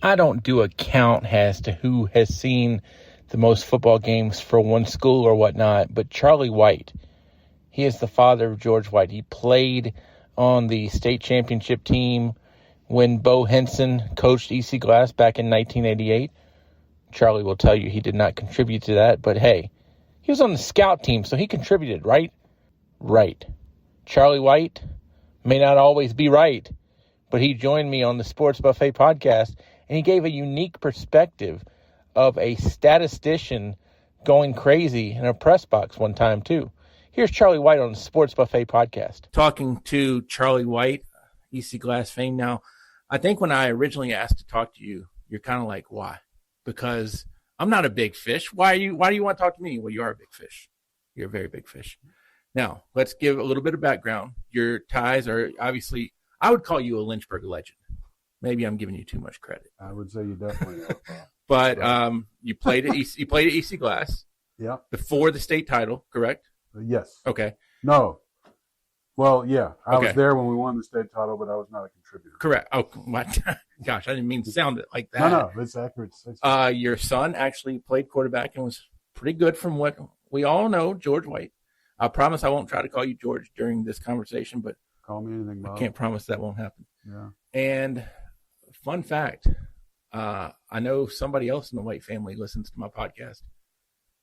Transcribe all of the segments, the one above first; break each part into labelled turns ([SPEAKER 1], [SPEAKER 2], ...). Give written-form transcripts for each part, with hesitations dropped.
[SPEAKER 1] I don't do a count as to who has seen the most football games for one school or whatnot, but Charlie White, he is the father of George White. He played on the state championship team when Bo Henson coached EC Glass back in 1988. Charlie will tell you he did not contribute to that, but hey, he was on the scout team, so he contributed, right? Right. Charlie White may not always be right, but he joined me on the Sports Buffet podcast, and he gave a unique perspective of a statistician going crazy in a press box one time, too. Here's Charlie White on the Sports Buffet podcast. Talking to Charlie White, EC Glass fame. Now, I think when I originally asked to talk to you, you're kind of like, why? Because I'm not a big fish. Why do you want to talk to me? Well, you are a big fish. You're a very big fish. Now, let's give a little bit of background. Your ties are obviously, I would call you a Lynchburg legend. Maybe I'm giving you too much credit.
[SPEAKER 2] I would say you definitely are.
[SPEAKER 1] But you played at EC Glass.
[SPEAKER 2] Yeah.
[SPEAKER 1] Before the state title, correct?
[SPEAKER 2] Yes.
[SPEAKER 1] Okay.
[SPEAKER 2] No. Well, yeah. I was there when we won the state title, but I was not a contributor.
[SPEAKER 1] Correct. Oh, my gosh, I didn't mean to sound it like that.
[SPEAKER 2] No, it's accurate.
[SPEAKER 1] Your son actually played quarterback and was pretty good from what we all know, George White. I promise I won't try to call you George during this conversation, but
[SPEAKER 2] call me anything, Bob.
[SPEAKER 1] I can't promise that won't happen.
[SPEAKER 2] Yeah.
[SPEAKER 1] And fun fact, I know somebody else in the White family listens to my podcast,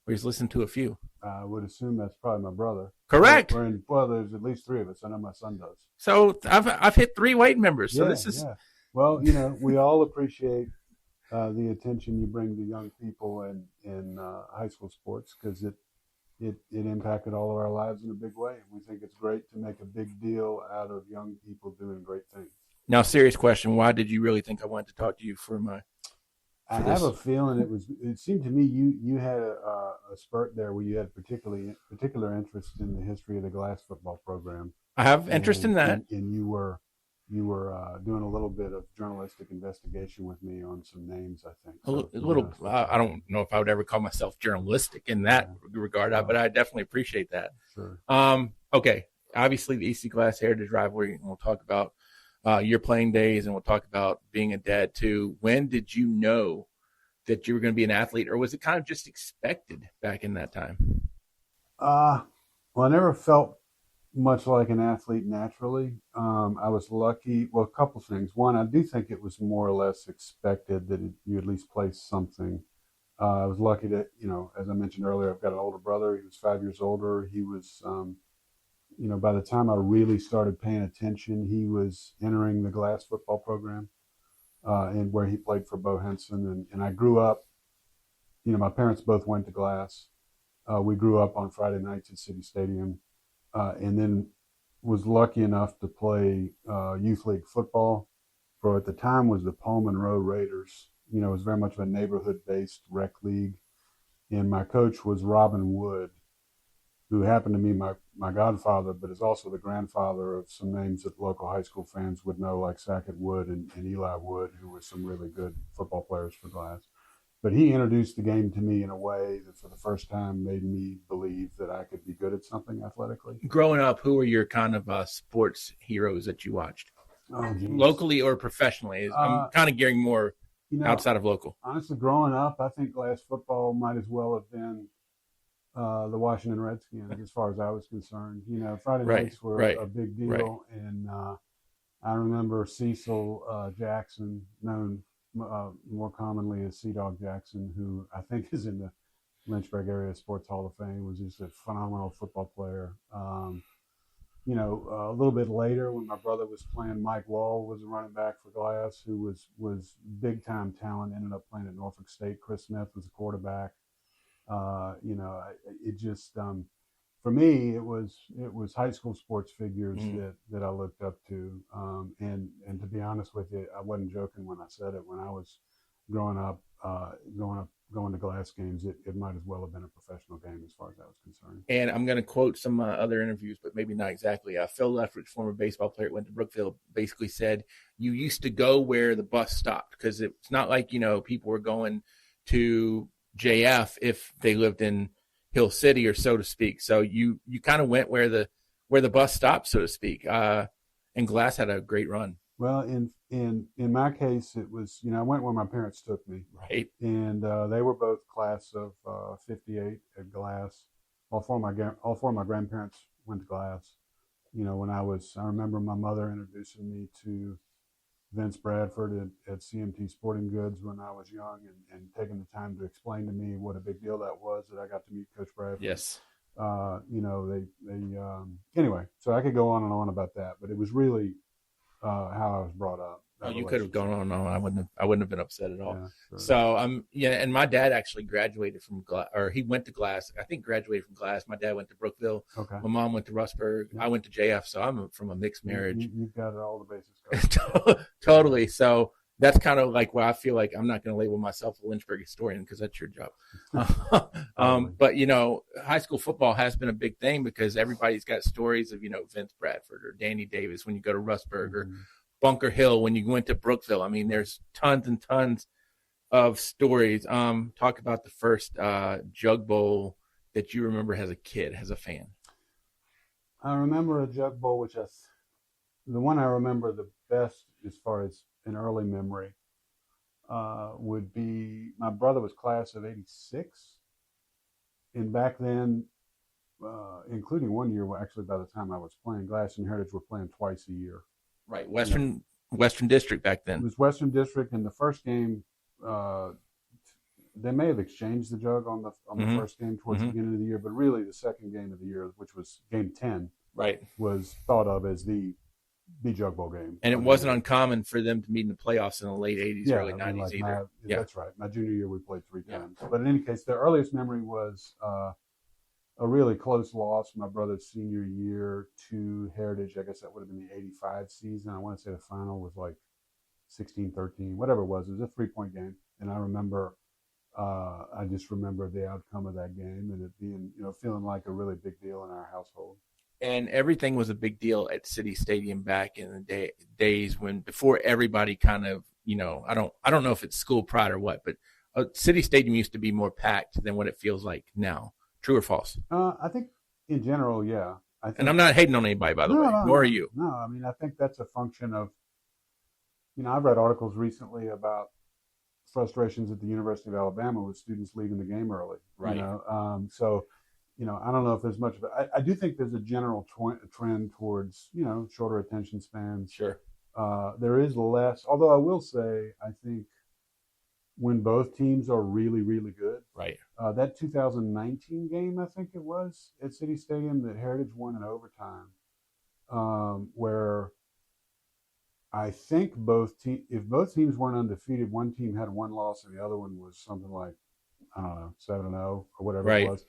[SPEAKER 1] or he's listened to a few.
[SPEAKER 2] I would assume that's probably my brother.
[SPEAKER 1] Correct.
[SPEAKER 2] Well, there's at least three of us. I know my son does.
[SPEAKER 1] So I've hit 3 White members. So this is.
[SPEAKER 2] Yeah. Well, we all appreciate the attention you bring to young people in high school sports because it impacted all of our lives in a big way. And we think it's great to make a big deal out of young people doing great things. Now, serious question. Why did you really think I wanted to talk to you for I have a feeling it seemed to me you had a spurt there where you had particular interest in the history of the Glass football program.
[SPEAKER 1] I have interest in that.
[SPEAKER 2] And you were doing a little bit of journalistic investigation with me on some names, I think. So,
[SPEAKER 1] a little. I don't know if I would ever call myself journalistic in that regard, but I definitely appreciate that.
[SPEAKER 2] Sure.
[SPEAKER 1] Okay. Obviously, the EC Glass Heritage rivalry, and we'll talk about your playing days, and we'll talk about being a dad too. When did you know that you were going to be an athlete, or was it kind of just expected back in that time?
[SPEAKER 2] Well, I never felt much like an athlete naturally. I was lucky. Well, a couple things. One, I do think it was more or less expected that you at least play something. I was lucky that, as I mentioned earlier, I've got an older brother. He was 5 years older. He was, by the time I really started paying attention, he was entering the Glass football program, and where he played for Bo Henson. And I grew up, my parents both went to Glass. We grew up on Friday nights at City Stadium. And then was lucky enough to play youth league football for, at the time, was the Paul Monroe Raiders. It was very much of a neighborhood-based rec league. And my coach was Robin Wood, who happened to be my godfather, but is also the grandfather of some names that local high school fans would know, like Sackett Wood and Eli Wood, who were some really good football players for Glass. But he introduced the game to me in a way that for the first time made me believe that I could be good at something athletically.
[SPEAKER 1] Growing up, who were your kind of sports heroes that you watched? Locally or professionally? I'm kind of gearing more outside of local.
[SPEAKER 2] Honestly, growing up, I think Glass football might as well have been the Washington Redskins as far as I was concerned. Friday nights were a big deal. Right. And I remember Cecil Jackson, known more commonly as Sea Dog Jackson, who I think is in the Lynchburg Area Sports Hall of Fame, was just a phenomenal football player. A little bit later, when my brother was playing, Mike Wall was a running back for Glass, who was big time talent. Ended up playing at Norfolk State. Chris Smith was a quarterback. It just for me, it was high school sports figures that I looked up to. And to be honest with you, I wasn't joking when I said it. When I was growing up, going to Glass games, it might as well have been a professional game as far as I was concerned.
[SPEAKER 1] And I'm going to quote some other interviews, but maybe not exactly. Phil Leffridge, former baseball player, went to Brookfield, basically said, you used to go where the bus stopped, because it's not like, people were going to JF if they lived in Hill City, or so to speak. So you kind of went where the bus stopped, so to speak. And Glass had a great run.
[SPEAKER 2] Well, in in my case, it was, I went where my parents took me,
[SPEAKER 1] Right.
[SPEAKER 2] and they were both class of '58 at Glass. All four of my grandparents went to Glass. I remember my mother introducing me to Vince Bradford at CMT Sporting Goods when I was young, and taking the time to explain to me what a big deal that was that I got to meet Coach Bradford.
[SPEAKER 1] Yes.
[SPEAKER 2] Anyway, so I could go on and on about that, but it was really how I was brought up.
[SPEAKER 1] Oh, you could have gone on and on. I wouldn't have been upset at all.
[SPEAKER 2] Yeah, sure.
[SPEAKER 1] So yeah, and my dad actually graduated from Glass, or he went to Glass. I think graduated from Glass. My dad went to Brookville.
[SPEAKER 2] Okay.
[SPEAKER 1] My mom went to Rustburg.
[SPEAKER 2] Yeah.
[SPEAKER 1] I went to JF. So I'm from a mixed marriage.
[SPEAKER 2] You've got all the bases covered.
[SPEAKER 1] Totally. So that's kind of like why I feel like I'm not going to label myself a Lynchburg historian, because that's your job. But high school football has been a big thing because everybody's got stories of Vince Bradford or Danny Davis when you go to Rustburg, or Bunker Hill when you went to Brookville. I mean, there's tons and tons of stories. Talk about the first Jug Bowl that you remember as a kid, as a fan.
[SPEAKER 2] I remember a Jug Bowl, the one I remember the best as far as an early memory would be, my brother was class of '86, and back then, including one year, actually by the time I was playing, Glass and Heritage were playing twice a year.
[SPEAKER 1] Right, Western District back then.
[SPEAKER 2] It was Western District, and the first game, they may have exchanged the jug on the first game towards the beginning of the year, but really the second game of the year, which was game 10,
[SPEAKER 1] right,
[SPEAKER 2] was thought of as the Jug Bowl game.
[SPEAKER 1] And it wasn't uncommon for them to meet in the playoffs in the late '80s, early '90s either.
[SPEAKER 2] That's right. My junior year, we played 3 times. But in any case, the earliest memory was a really close loss my brother's senior year to Heritage. I guess that would have been the '85 season. I want to say the final was like 16-13, whatever it was. It was a 3-point game. And I just remember the outcome of that game and it being, feeling like a really big deal in our household.
[SPEAKER 1] And everything was a big deal at City Stadium back in the days when, before everybody kind of, I don't know if it's school pride or what, but City Stadium used to be more packed than what it feels like now. True or false?
[SPEAKER 2] I think in general, yeah.
[SPEAKER 1] And I'm not hating on anybody, by the way. Nor are you.
[SPEAKER 2] No, I mean, I think that's a function of, I've read articles recently about frustrations at the University of Alabama with students leaving the game early.
[SPEAKER 1] Right.
[SPEAKER 2] So, I don't know if there's much of it. I do think there's a general trend towards, shorter attention spans.
[SPEAKER 1] Sure.
[SPEAKER 2] There is less, although I will say, I think when both teams are really, really good.
[SPEAKER 1] Right.
[SPEAKER 2] That 2019 game, I think it was, at City Stadium that Heritage won in overtime, where I think if both teams weren't undefeated, one team had one loss and the other one was something like, I don't know, 7-0 or whatever it was.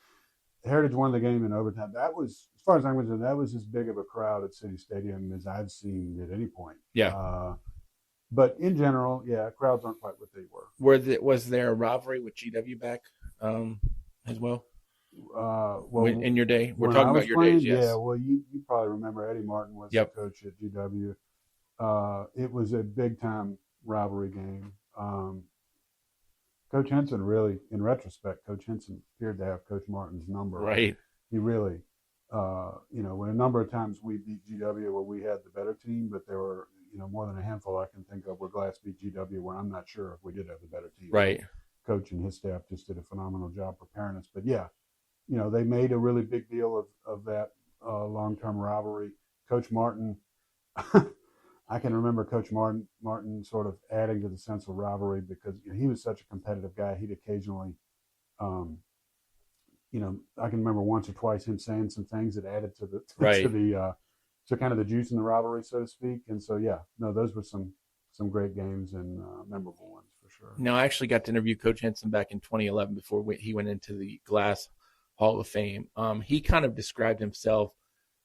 [SPEAKER 2] Heritage won the game in overtime. That was, as far as I'm concerned, that was as big of a crowd at City Stadium as I've seen at any point.
[SPEAKER 1] Yeah.
[SPEAKER 2] But in general, crowds aren't quite what they were.
[SPEAKER 1] Was there a rivalry with GW back as well? In your day, we're talking about your days. Yes.
[SPEAKER 2] Yeah. Well, you probably remember Eddie Martin was the coach at GW. It was a big time rivalry game. Coach Henson really, in retrospect, Coach Henson appeared to have Coach Martin's number.
[SPEAKER 1] Right.
[SPEAKER 2] He really, when a number of times we beat GW where we had the better team, but there were, more than a handful I can think of where Glass beat GW where I'm not sure if we did have the better team.
[SPEAKER 1] Right.
[SPEAKER 2] Coach and his staff just did a phenomenal job preparing us. But they made a really big deal of that long-term rivalry. Coach Martin, I can remember Coach Martin sort of adding to the sense of rivalry because he was such a competitive guy. He'd occasionally, I can remember once or twice him saying some things that added to the to kind of the juice in the rivalry, so to speak. And so, those were some great games and memorable ones for sure.
[SPEAKER 1] Now, I actually got to interview Coach Henson back in 2011 before he went into the Glass Hall of Fame. He kind of described himself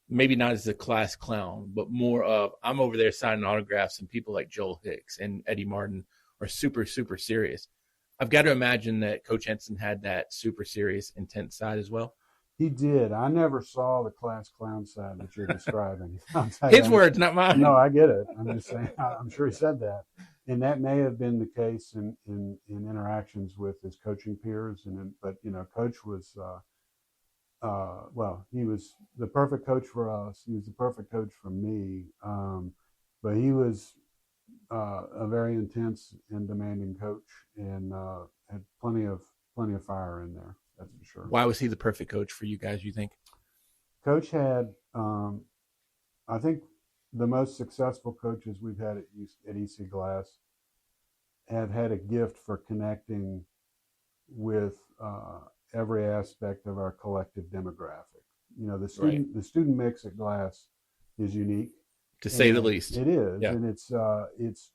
[SPEAKER 1] maybe not as a class clown, but more of, I'm over there signing autographs and people like Joel Hicks and Eddie Martin are super, super serious. I've got to imagine that Coach Henson had that super serious, intense side as well.
[SPEAKER 2] He did. I never saw the class clown side that you're describing.
[SPEAKER 1] His words, not mine.
[SPEAKER 2] No, I get it. I'm just saying, I'm sure he said that. And that may have been the case in interactions with his coaching peers. But Coach was, he was the perfect coach for us. He was the perfect coach for me. But he was a very intense and demanding coach, and had plenty of fire in there. That's for sure.
[SPEAKER 1] Why was he the perfect coach for you guys, you think?
[SPEAKER 2] Coach had, I think, the most successful coaches we've had at EC Glass have had a gift for connecting with every aspect of our collective demographic. You know, the student mix at Glass is unique,
[SPEAKER 1] to say the least.
[SPEAKER 2] It is, yeah. And it's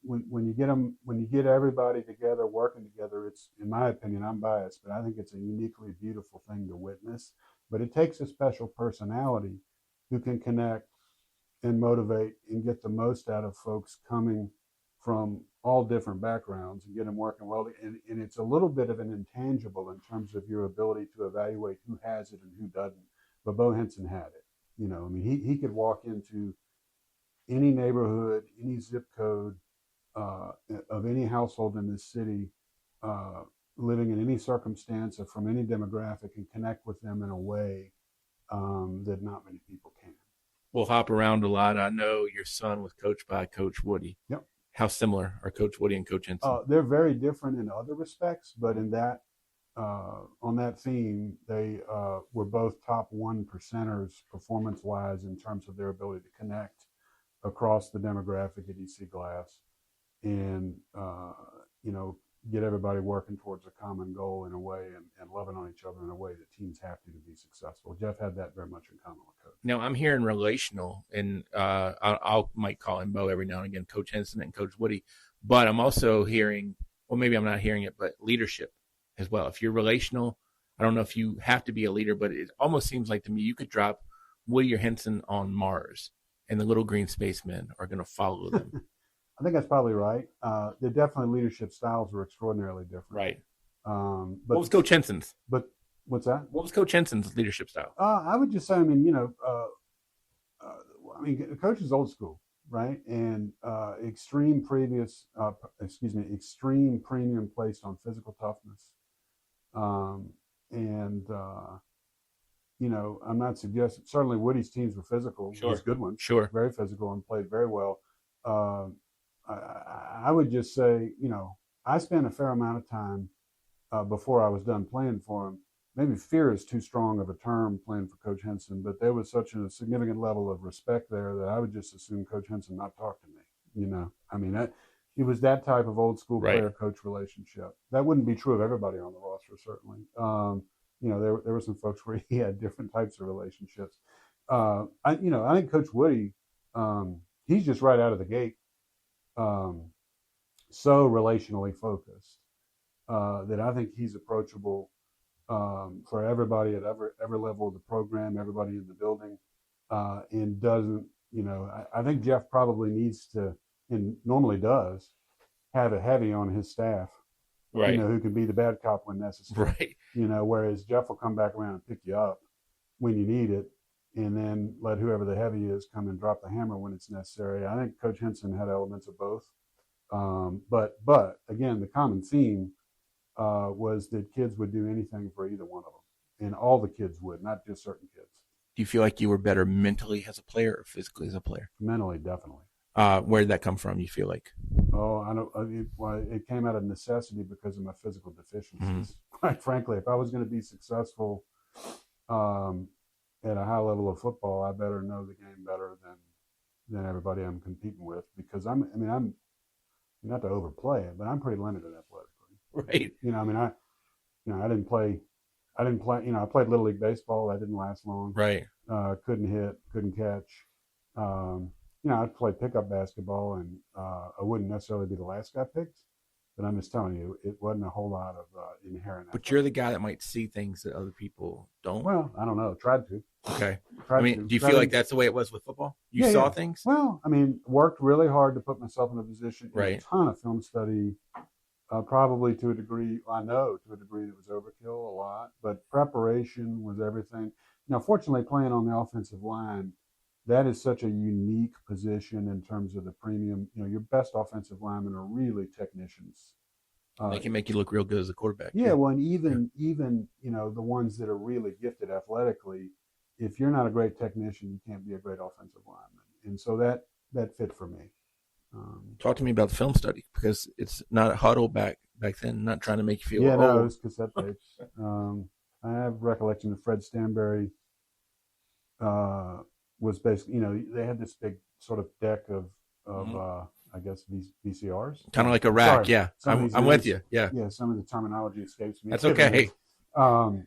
[SPEAKER 2] when you get everybody together working together. It's, in my opinion, I'm biased, but I think it's a uniquely beautiful thing to witness. But it takes a special personality who can connect and motivate and get the most out of folks coming from all different backgrounds and get them working well. And it's a little bit of an intangible in terms of your ability to evaluate who has it and who doesn't. But Bo Henson had it. You know, I mean, he could walk into any neighborhood, any zip code of any household in this city, living in any circumstance or from any demographic, and connect with them in a way that not many people can.
[SPEAKER 1] We'll hop around a lot. I know your son was coached by Coach Woody.
[SPEAKER 2] Yep.
[SPEAKER 1] How similar are Coach Woody and Coach Henson?
[SPEAKER 2] They're very different in other respects, but in that on that theme, they were both top 1%ers performance-wise in terms of their ability to connect across the demographic at EC Glass, and get everybody working towards a common goal in a way, and loving on each other in a way that teams have to be successful. Jeff had that very much in common with Coach.
[SPEAKER 1] Now, I'm hearing relational, and might call him Bo every now and again, Coach Henson and Coach Woody, but I'm also hearing, well, maybe I'm not hearing it, but leadership as well. If you're relational, I don't know if you have to be a leader, but it almost seems like to me you could drop Woody or Henson on Mars, and the little green spacemen are going to follow them.
[SPEAKER 2] I think that's probably right. They're definitely leadership styles were extraordinarily different.
[SPEAKER 1] Right.
[SPEAKER 2] But
[SPEAKER 1] what was Coach Henson's?
[SPEAKER 2] But what's that?
[SPEAKER 1] What was Coach Henson's leadership style?
[SPEAKER 2] I would just say, I mean, Coach is old school, right? And extreme premium placed on physical toughness. I'm not suggesting, certainly Woody's teams were physical.
[SPEAKER 1] Sure.
[SPEAKER 2] His good ones.
[SPEAKER 1] Sure.
[SPEAKER 2] Very physical and played very well. I would just say, I spent a fair amount of time before I was done playing for him. Maybe fear is too strong of a term playing for Coach Henson, but there was such a significant level of respect there that I would just assume Coach Henson not talk to me. He was that type of old school player-coach relationship. That wouldn't be true of everybody on the roster, certainly. There were some folks where he had different types of relationships. I think Coach Woody, he's just right out of the gate, so relationally focused that I think he's approachable for everybody at every level of the program, everybody in the building, and doesn't, I think Jeff probably needs to, and normally does, have a heavy on his staff,
[SPEAKER 1] right?
[SPEAKER 2] Who can be the bad cop when necessary,
[SPEAKER 1] right?
[SPEAKER 2] Whereas Jeff will come back around and pick you up when you need it, and then let whoever the heavy is come and drop the hammer when it's necessary. I think Coach Henson had elements of both, but again, the common theme was that kids would do anything for either one of them, and all the kids would, not just certain kids.
[SPEAKER 1] Do you feel like you were better mentally as a player or physically as a player?
[SPEAKER 2] Mentally, definitely.
[SPEAKER 1] Where did that come from, you feel like?
[SPEAKER 2] Oh, I don't. It came out of necessity because of my physical deficiencies. Mm-hmm. Quite frankly, if I was going to be successful at a high level of football, I better know the game better than everybody I'm competing with, because I'm not to overplay it, but I'm pretty limited athletically.
[SPEAKER 1] Right.
[SPEAKER 2] I didn't play. I played Little League baseball. That didn't last long.
[SPEAKER 1] Right.
[SPEAKER 2] Couldn't hit. Couldn't catch. I'd play pickup basketball, and I wouldn't necessarily be the last guy picked, but I'm just telling you, it wasn't a whole lot of inherent.
[SPEAKER 1] But you're the guy that might see things that other people don't.
[SPEAKER 2] Well, I don't know. Tried to.
[SPEAKER 1] Okay. Do you feel like that's the way it was with football? You saw things?
[SPEAKER 2] Well, worked really hard to put myself in a position.
[SPEAKER 1] Right.
[SPEAKER 2] A ton of film study, probably to a degree. I know to a degree that was overkill a lot, but preparation was everything. Now, fortunately, playing on the offensive line, that is such a unique position in terms of the premium. Your best offensive linemen are really technicians.
[SPEAKER 1] They can make you look real good as a quarterback.
[SPEAKER 2] Yeah, well, and even the ones that are really gifted athletically, if you're not a great technician, you can't be a great offensive lineman. And so that fit for me.
[SPEAKER 1] Talk to me about the film study, because it's not a huddle back then. Not trying to make you feel
[SPEAKER 2] Yeah, no, it
[SPEAKER 1] old.
[SPEAKER 2] was cassette tapes. I have recollection of Fred Stanberry was basically, they had this big sort of deck of
[SPEAKER 1] Mhm.
[SPEAKER 2] I guess VCRs.
[SPEAKER 1] Kind of like a rack.
[SPEAKER 2] Sorry,
[SPEAKER 1] Yeah,
[SPEAKER 2] some of these
[SPEAKER 1] I'm with
[SPEAKER 2] names,
[SPEAKER 1] you. Yeah,
[SPEAKER 2] yeah, some of the terminology escapes me.
[SPEAKER 1] that's
[SPEAKER 2] Forgive me.
[SPEAKER 1] okay.
[SPEAKER 2] Um,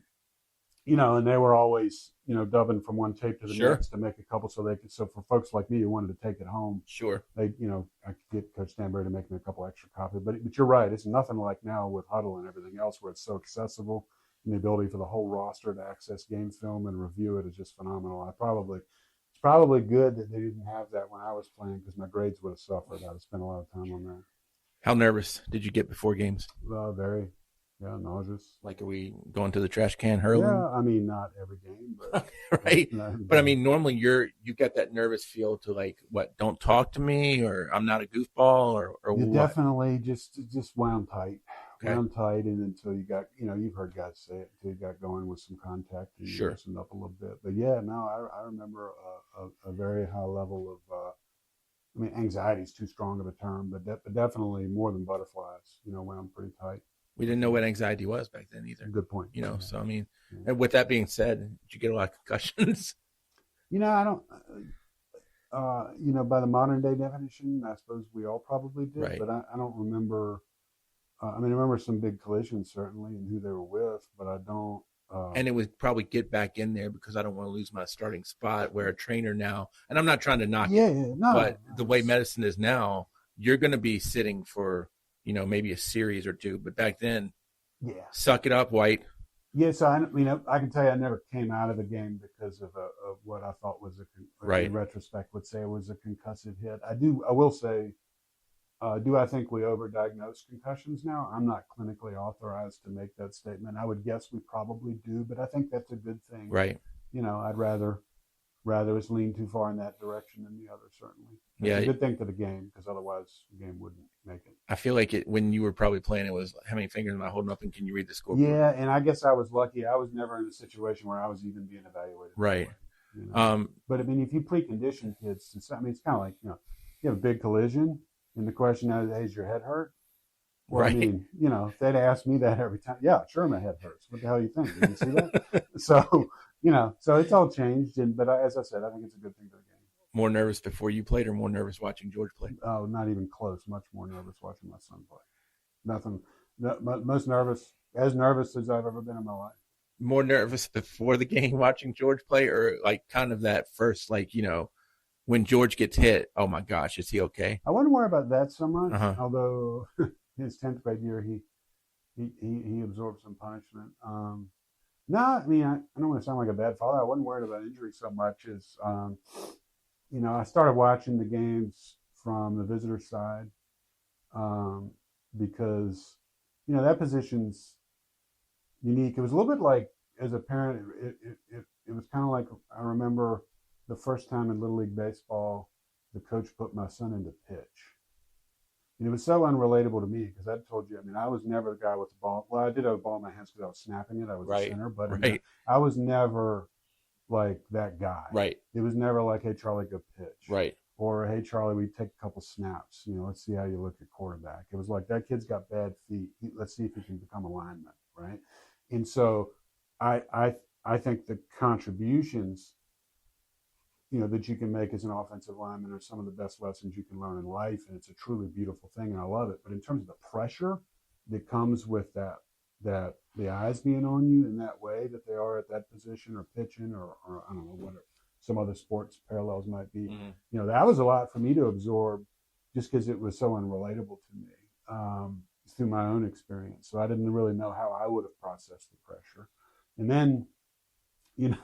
[SPEAKER 2] and they were always, dubbing from one tape to the
[SPEAKER 1] Sure,
[SPEAKER 2] next to make a couple, so for folks like me who wanted to take it home,
[SPEAKER 1] sure.
[SPEAKER 2] I could get Coach Stanberry to make me a couple extra copies. But you're right, it's nothing like now with Huddle and everything else where it's so accessible, and the ability for the whole roster to access game film and review it is just phenomenal. It's probably good that they didn't have that when I was playing because my grades would have suffered. I'd have spent a lot of time on that.
[SPEAKER 1] How nervous did you get before games?
[SPEAKER 2] Very, yeah, nauseous.
[SPEAKER 1] Like, are we going to the trash can hurling?
[SPEAKER 2] Yeah, I mean, not every game, but
[SPEAKER 1] Right.
[SPEAKER 2] not every
[SPEAKER 1] But I
[SPEAKER 2] game.
[SPEAKER 1] mean, normally you got that nervous feel to, like, what? Don't talk to me, or I'm not a goofball, or
[SPEAKER 2] You
[SPEAKER 1] what?
[SPEAKER 2] definitely just wound tight,
[SPEAKER 1] Okay.
[SPEAKER 2] and until you got, you've heard guys say it, until you got going with some contact and you
[SPEAKER 1] Sure.
[SPEAKER 2] loosened up a little bit. But yeah, no, I remember a very high level of, I mean, anxiety is too strong of a term, but definitely more than butterflies, wound pretty tight.
[SPEAKER 1] We didn't know what anxiety was back then either.
[SPEAKER 2] Good point. Yeah.
[SPEAKER 1] So I mean,
[SPEAKER 2] Yeah.
[SPEAKER 1] and with that being said, did you get a lot of concussions?
[SPEAKER 2] I don't, by the modern day definition, I suppose we all probably did,
[SPEAKER 1] Right.
[SPEAKER 2] but I don't remember. I mean, I remember some big collisions certainly and who they were with, but I don't.
[SPEAKER 1] And it would probably get back in there because I don't want to lose my starting spot. Where a trainer now, and I'm not trying to knock
[SPEAKER 2] Yeah,
[SPEAKER 1] it,
[SPEAKER 2] yeah, no.
[SPEAKER 1] but the way medicine is now, you're going to be sitting for maybe a series or two. But back then,
[SPEAKER 2] Yeah.
[SPEAKER 1] suck it up, White.
[SPEAKER 2] Yeah, so I can tell you I never came out of the game because of what I thought was
[SPEAKER 1] Right.
[SPEAKER 2] in retrospect, would say it was a concussive hit. I will say, do I think we overdiagnose concussions now? I'm not clinically authorized to make that statement. I would guess we probably do, but I think that's a good thing.
[SPEAKER 1] Right.
[SPEAKER 2] I'd rather us lean too far in that direction than the other, certainly. It's
[SPEAKER 1] Yeah.
[SPEAKER 2] a good thing for the game because otherwise the game wouldn't make it.
[SPEAKER 1] I feel like when you were probably playing, it was how many fingers am I holding up, and can you read the scoreboard?
[SPEAKER 2] Yeah, and I guess I was lucky. I was never in a situation where I was even being evaluated.
[SPEAKER 1] Right.
[SPEAKER 2] But I mean, if you precondition kids, it's kind of like, you have a big collision, and the question is, hey, is your head hurt? Well,
[SPEAKER 1] Right.
[SPEAKER 2] I mean, if they'd ask me that every time, yeah, sure, my head hurts. What the hell you think? You didn't see that? So, so it's all changed. But as I said, I think it's a good thing for the game.
[SPEAKER 1] More nervous before you played, or more nervous watching George play?
[SPEAKER 2] Oh, not even close. Much more nervous watching my son play. Nothing. Most nervous, as nervous as I've ever been in my life.
[SPEAKER 1] More nervous before the game watching George play, or like kind of that first, like, when George gets hit, oh my gosh, is he okay?
[SPEAKER 2] I wouldn't worry about that so much.
[SPEAKER 1] Uh-huh.
[SPEAKER 2] Although his 10th grade year, he absorbed some punishment. No, I mean, I don't want to sound like a bad father. I wasn't worried about injury so much as, I started watching the games from the visitor side because, that position's unique. It was a little bit like, as a parent, it was kind of like, I remember the first time in Little League Baseball, the coach put my son into pitch. And it was so unrelatable to me because I told you, I mean, I was never the guy with the ball. Well, I did have a ball in my hands because I was snapping it. I was a center, but
[SPEAKER 1] Right.
[SPEAKER 2] I was never like that guy.
[SPEAKER 1] Right.
[SPEAKER 2] It was never like, hey, Charlie, go pitch.
[SPEAKER 1] Right.
[SPEAKER 2] Or, hey, Charlie, we take a couple snaps. Let's see how you look at quarterback. It was like, that kid's got bad feet. Let's see if he can become a lineman, right? And so I think the contributions, that you can make as an offensive lineman are some of the best lessons you can learn in life. And it's a truly beautiful thing, and I love it. But in terms of the pressure that comes with that the eyes being on you in that way that they are at that position or pitching or I don't know, whatever some other sports parallels might be, that was a lot for me to absorb just because it was so unrelatable to me through my own experience. So I didn't really know how I would have processed the pressure. And then, you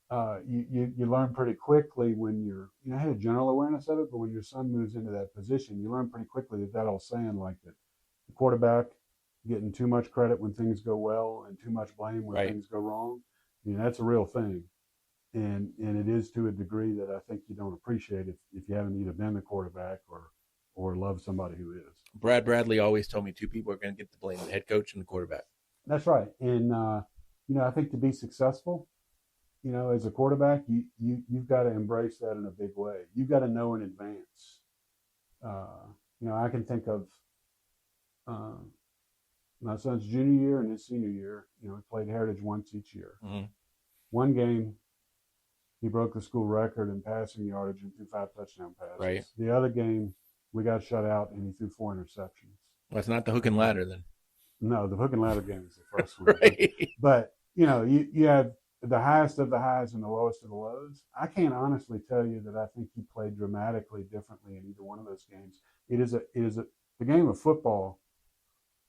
[SPEAKER 2] learn pretty quickly when you're, I had a general awareness of it, but when your son moves into that position, you learn pretty quickly that old saying like that the quarterback getting too much credit when things go well and too much blame when
[SPEAKER 1] Right.
[SPEAKER 2] things go wrong. That's a real thing. And it is to a degree that I think you don't appreciate if you haven't either been the quarterback or love somebody who is.
[SPEAKER 1] Brad Bradley always told me two people are going to get the blame: the head coach and the quarterback.
[SPEAKER 2] That's right. And I think to be successful, as a quarterback, you've got to embrace that in a big way. You've got to know in advance I can think of uh, my son's junior year and his senior year. We played Heritage once each year.
[SPEAKER 1] Mm-hmm.
[SPEAKER 2] One game, he broke the school record in passing yardage and threw 5 touchdown passes.
[SPEAKER 1] Right.
[SPEAKER 2] The other game, we got shut out and he threw 4 interceptions.
[SPEAKER 1] Well, it's not the hook and ladder then.
[SPEAKER 2] No, the hook and ladder game is the first one.
[SPEAKER 1] Right.
[SPEAKER 2] But you have the highest of the highs and the lowest of the lows. I can't honestly tell you that I think he played dramatically differently in either one of those games. The game of football.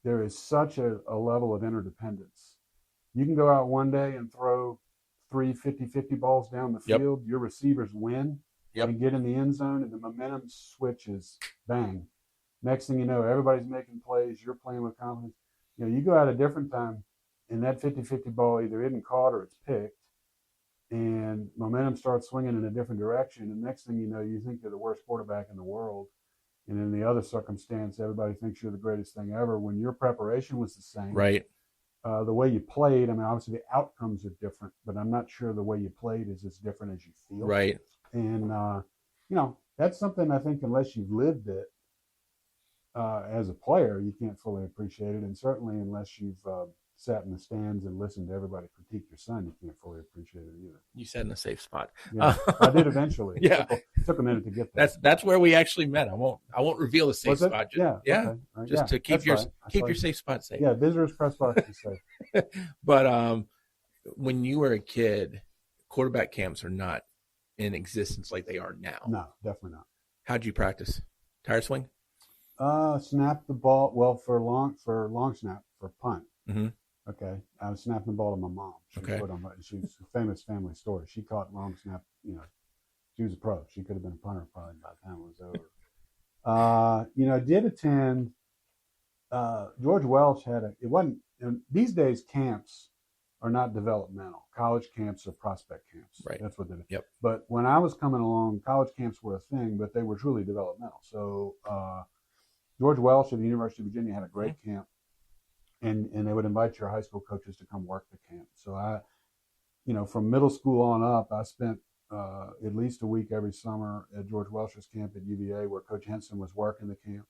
[SPEAKER 2] There is such a level of interdependence. You can go out one day and throw 3 50-50 balls down the field. Your receivers win and get in the end zone, and the momentum switches. Bang. Next thing you know, everybody's making plays. You're playing with confidence. You go out a different time, and that 50-50 ball either isn't caught or it's picked, and momentum starts swinging in a different direction. And next thing you know, you think you're the worst quarterback in the world. And in the other circumstance, everybody thinks you're the greatest thing ever when your preparation was the same.
[SPEAKER 1] Right.
[SPEAKER 2] The way you played, obviously the outcomes are different, but I'm not sure the way you played is as different as you feel.
[SPEAKER 1] Right.
[SPEAKER 2] And, that's something I think unless you've lived it as a player, you can't fully appreciate it. And certainly unless you've sat in the stands and listened to everybody critique your son, you can't fully appreciate it either.
[SPEAKER 1] You sat in a safe spot.
[SPEAKER 2] Yeah, I did eventually.
[SPEAKER 1] Yeah.
[SPEAKER 2] It took a minute to get there.
[SPEAKER 1] That's where we actually met. I won't reveal the safe spot.
[SPEAKER 2] Yeah. Okay.
[SPEAKER 1] Just to keep your safe spot safe.
[SPEAKER 2] Yeah, visitors press box is safe.
[SPEAKER 1] But when you were a kid, quarterback camps are not in existence like they are now.
[SPEAKER 2] No, definitely not.
[SPEAKER 1] How'd you practice? Tire swing?
[SPEAKER 2] Snap the ball. Well, for long snap, for punt.
[SPEAKER 1] Mm-hmm.
[SPEAKER 2] Okay, I was snapping the ball to my mom. She's a famous family story. She caught long snap. She was a pro. She could have been a punter probably by the time it was over. I did attend. George Welch had it wasn't. These days camps are not developmental. College camps are prospect camps.
[SPEAKER 1] Right.
[SPEAKER 2] That's what they do.
[SPEAKER 1] Yep.
[SPEAKER 2] But when I was coming along, college camps were a thing, but they were truly developmental. So George Welch at the University of Virginia had a great camp. And they would invite your high school coaches to come work the camp. So I, from middle school on up, I spent at least a week every summer at George Welch's camp at UVA, where Coach Henson was working the camp.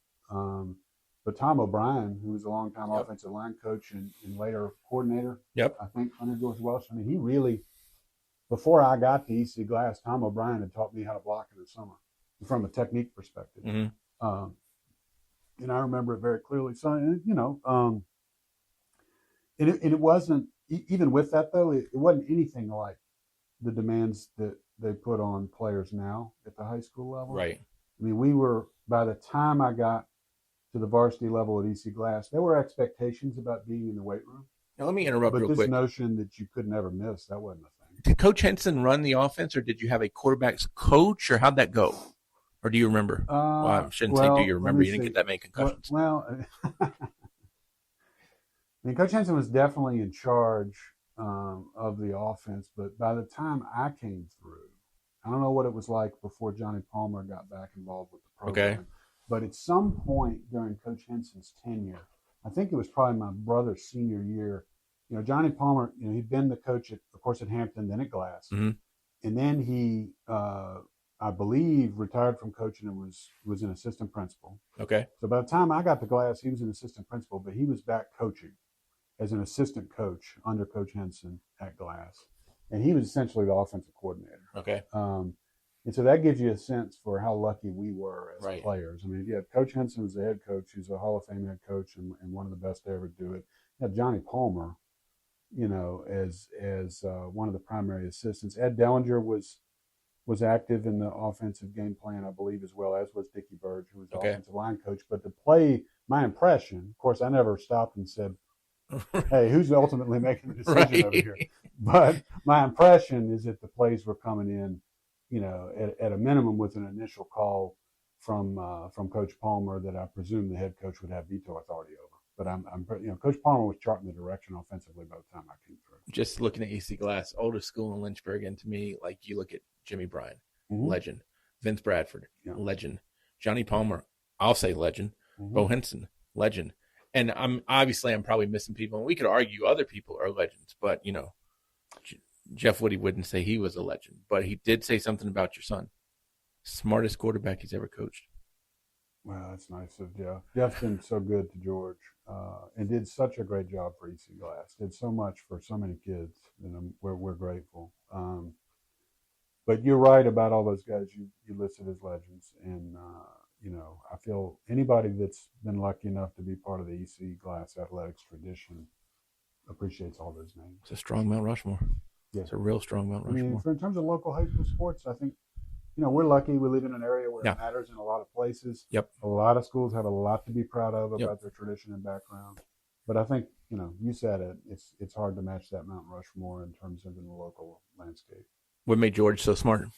[SPEAKER 2] But Tom O'Brien, who was a longtime offensive line coach and later coordinator, I think under George Welch. I mean, he really, before I got to EC Glass, Tom O'Brien had taught me how to block in the summer from a technique perspective.
[SPEAKER 1] Mm-hmm.
[SPEAKER 2] And I remember it very clearly. So, and it wasn't, even with that though, it wasn't anything like the demands that they put on players now at the high school level.
[SPEAKER 1] Right.
[SPEAKER 2] I mean, by the time I got to the varsity level at EC Glass, there were expectations about being in the weight room.
[SPEAKER 1] Now, let me interrupt real quick.
[SPEAKER 2] But this notion that you could never miss, that wasn't a thing.
[SPEAKER 1] Did Coach Henson run the offense, or did you have a quarterback's coach, or how'd that go? Or do you remember? I shouldn't say do you remember. You didn't get that many concussions.
[SPEAKER 2] Well I mean, Coach Henson was definitely in charge of the offense, but by the time I came through, I don't know what it was like before Johnny Palmer got back involved with the program.
[SPEAKER 1] Okay.
[SPEAKER 2] But at some point during Coach Henson's tenure, I think it was probably my brother's senior year, Johnny Palmer, he'd been the coach, of course, at Hampton, then at Glass.
[SPEAKER 1] Mm-hmm.
[SPEAKER 2] And then he, I believe, retired from coaching and was an assistant principal.
[SPEAKER 1] Okay.
[SPEAKER 2] So by the time I got to Glass, he was an assistant principal, but he was back coaching as an assistant coach under Coach Henson at Glass. And he was essentially the offensive coordinator.
[SPEAKER 1] Okay.
[SPEAKER 2] And so that gives you a sense for how lucky we were as players. I mean, you had Coach Henson as the head coach, who's a Hall of Fame head coach and one of the best to ever do it. You had Johnny Palmer, as one of the primary assistants. Ed Dellinger was active in the offensive game plan, I believe, as well, as was Dickie Burge, who was the offensive line coach. But to play, my impression, of course, I never stopped and said, hey, who's ultimately making the decision over here? But my impression is that the plays were coming in, at a minimum with an initial call from Coach Palmer that I presume the head coach would have veto authority over. But Coach Palmer was charting the direction offensively by the time I came through.
[SPEAKER 1] Just looking at EC Glass, oldest school in Lynchburg, and to me, like you look at Jimmy Bryan, legend. Vince Bradford, legend. Johnny Palmer, I'll say legend. Bo Henson, legend. And I'm probably missing people, and we could argue other people are legends, but Jeff Woody wouldn't say he was a legend, but he did say something about your son. Smartest quarterback he's ever coached.
[SPEAKER 2] Well, that's nice of Jeff. Jeff's been so good to George, and did such a great job for EC Glass. Did so much for so many kids, and we're grateful. But you're right about all those guys you listed as legends, and I feel anybody that's been lucky enough to be part of the EC Glass athletics tradition appreciates all those names.
[SPEAKER 1] It's a strong Mount Rushmore.
[SPEAKER 2] Yeah.
[SPEAKER 1] It's a real strong Mount Rushmore.
[SPEAKER 2] I mean, in terms of local high school sports, I think we're lucky. We live in an area where it matters in a lot of places.
[SPEAKER 1] Yep.
[SPEAKER 2] A lot of schools have a lot to be proud of about their tradition and background. But I think, you said it. It's hard to match that Mount Rushmore in terms of in the local landscape.
[SPEAKER 1] What made George so smart?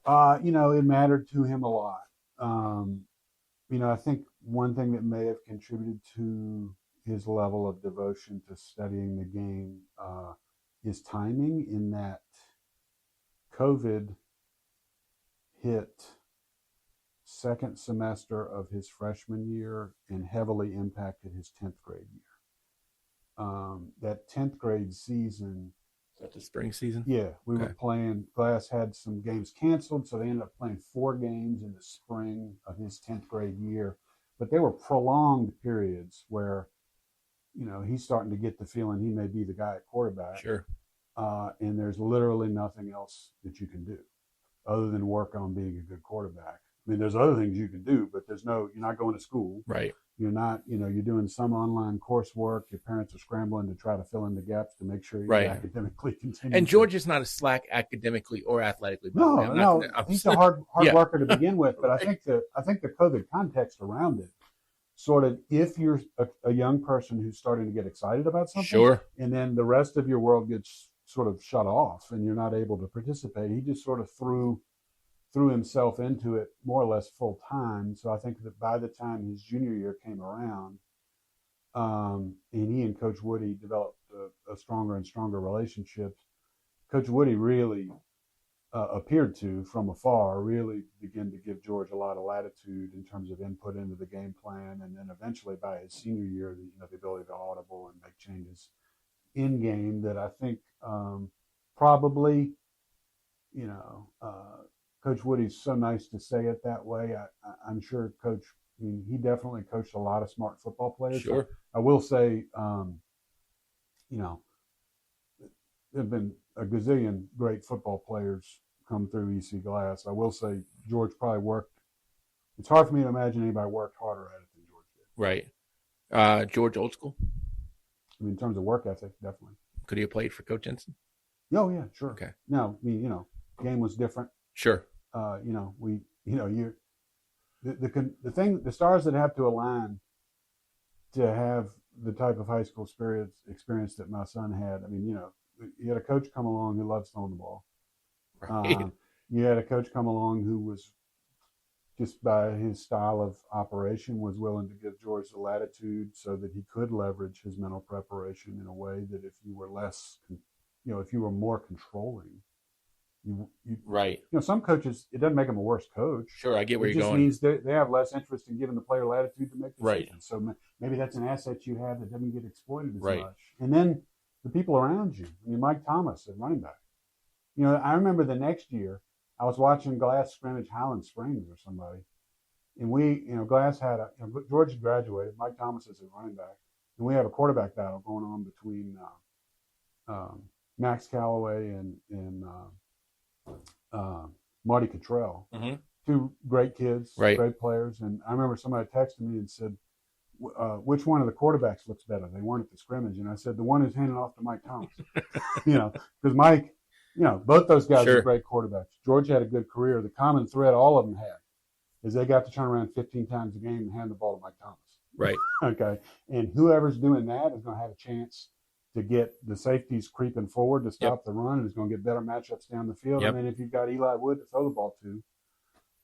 [SPEAKER 2] It mattered to him a lot. I think one thing that may have contributed to his level of devotion to studying the game is timing, in that COVID hit second semester of his freshman year and heavily impacted his 10th grade year. That 10th grade season.
[SPEAKER 1] Is that the spring season?
[SPEAKER 2] Yeah, we were playing. Glass had some games canceled, so they ended up playing 4 games in the spring of his 10th grade year. But they were prolonged periods where, he's starting to get the feeling he may be the guy at quarterback.
[SPEAKER 1] Sure.
[SPEAKER 2] And there's literally nothing else that you can do other than work on being a good quarterback. I mean, there's other things you can do, but you're not going to school.
[SPEAKER 1] Right.
[SPEAKER 2] You're not, you're doing some online coursework. Your parents are scrambling to try to fill in the gaps to make sure you academically continue.
[SPEAKER 1] And George is not a slack academically or athletically.
[SPEAKER 2] No, he's a hard worker to begin with. But I think the COVID context around it, sort of, if you're a young person who's starting to get excited about something,
[SPEAKER 1] sure,
[SPEAKER 2] and then the rest of your world gets sort of shut off and you're not able to participate, he just sort of threw himself into it more or less full time. So I think that by the time his junior year came around, and he and Coach Woody developed a stronger and stronger relationship. Coach Woody really appeared to, from afar, really begin to give George a lot of latitude in terms of input into the game plan, and then eventually by his senior year, the ability to audible and make changes in game that I think probably, Coach Woody's so nice to say it that way. I'm sure Coach, he definitely coached a lot of smart football players.
[SPEAKER 1] Sure.
[SPEAKER 2] I will say, there have been a gazillion great football players come through EC Glass. I will say George probably worked. It's hard for me to imagine anybody worked harder at it than George did.
[SPEAKER 1] Right. George old school?
[SPEAKER 2] I mean, in terms of work ethic, definitely.
[SPEAKER 1] Could he have played for Coach Henson?
[SPEAKER 2] Oh, yeah, sure.
[SPEAKER 1] Okay.
[SPEAKER 2] No, game was different.
[SPEAKER 1] Sure.
[SPEAKER 2] The stars that have to align to have the type of high school experience that my son had. I mean, you had a coach come along who loved throwing the ball.
[SPEAKER 1] Right.
[SPEAKER 2] You had a coach come along who was, just by his style of operation, was willing to give George the latitude so that he could leverage his mental preparation in a way that if you were if you were more controlling,
[SPEAKER 1] right.
[SPEAKER 2] Some coaches, it doesn't make them a worse coach.
[SPEAKER 1] Sure, I get where you're going.
[SPEAKER 2] It just means they have less interest in giving the player latitude to make decisions.
[SPEAKER 1] Right.
[SPEAKER 2] So maybe that's an asset you have that doesn't get exploited as
[SPEAKER 1] right.
[SPEAKER 2] much. And then the people around you. I mean, Mike Thomas at running back. I remember the next year, I was watching Glass scrimmage Highland Springs or somebody. And we, Glass had George had graduated, Mike Thomas is a running back. And we have a quarterback battle going on between Max Callaway and Marty Cottrell.
[SPEAKER 1] Mm-hmm.
[SPEAKER 2] 2 great kids,
[SPEAKER 1] right.
[SPEAKER 2] Great players. And I remember somebody texted me and said, which one of the quarterbacks looks better? They weren't at the scrimmage. And I said, the one who's handing off to Mike Thomas. Because Mike, both those guys
[SPEAKER 1] sure.
[SPEAKER 2] are great quarterbacks. George had a good career. The common thread all of them had is they got to turn around 15 times a game and hand the ball to Mike Thomas.
[SPEAKER 1] Right.
[SPEAKER 2] Okay. And whoever's doing that is going to have a chance to get the safeties creeping forward to stop the run, and is going to get better matchups down the field.
[SPEAKER 1] Yep.
[SPEAKER 2] And then if you've got Eli Wood to throw the ball to,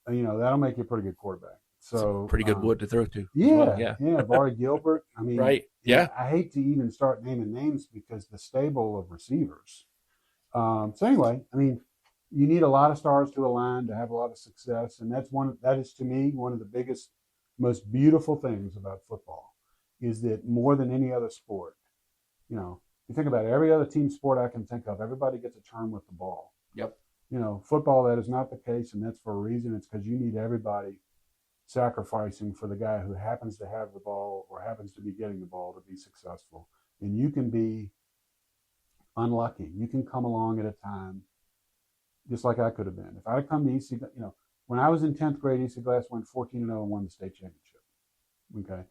[SPEAKER 2] that'll make you a pretty good quarterback. So
[SPEAKER 1] pretty good wood to throw to.
[SPEAKER 2] Yeah. Barry Gilbert. I mean,
[SPEAKER 1] right. Yeah.
[SPEAKER 2] I hate to even start naming names because the stable of receivers. So anyway, I mean, you need a lot of stars to align to have a lot of success, and that is to me one of the biggest, most beautiful things about football, is that more than any other sport, you think about every other team sport I can think of, everybody gets a turn with the ball.
[SPEAKER 1] Yep.
[SPEAKER 2] Football, that is not the case, and that's for a reason. It's because you need everybody sacrificing for the guy who happens to have the ball or happens to be getting the ball to be successful. And you can be unlucky. You can come along at a time just like I could have been. If I had come to EC, when I was in 10th grade, EC Glass went 14-0 and won the state championship. Okay.